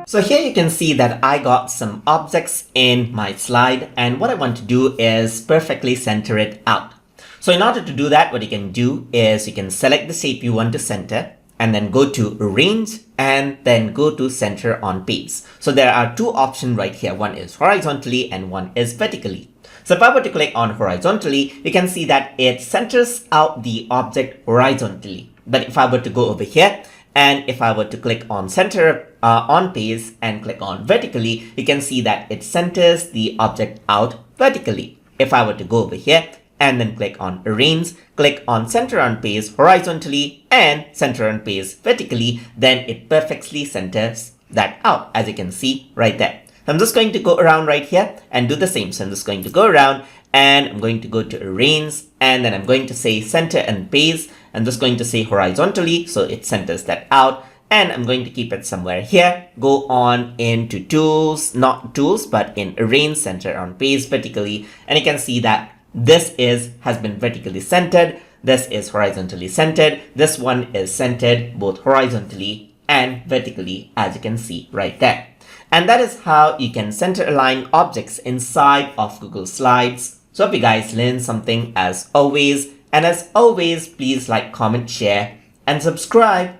So here you can see that I got some objects in my slide, and what I want to do is perfectly center it out. So in order to do that, what you can do is you can select the shape you want to center and then go to Arrange and then go to Center on Page. So there are two options right here. One is horizontally and one is vertically. So if I were to click on horizontally, you can see that it centers out the object horizontally. But if I were to go over here, and if I were to click on Center on Page and click on vertically, you can see that it centers the object out vertically. If I were to go over here and then click on Arrange, click on Center on Page horizontally and Center on Page vertically, then it perfectly centers that out, as you can see right there. So I'm just going to go around right here and do the same. So I'm just going to go around and I'm going to go to Arrange and then I'm going to say Center and Page. I'm just going to say horizontally, so it centers that out, and I'm going to keep it somewhere here. Go on into Tools, not Tools, but in Arrange, Center on Page vertically, and you can see that this has been vertically centered, this is horizontally centered, this one is centered both horizontally and vertically, as you can see right there. And that is how you can center align objects inside of Google Slides. So hope you guys learned something as always. And as always, please like, comment, share, and subscribe.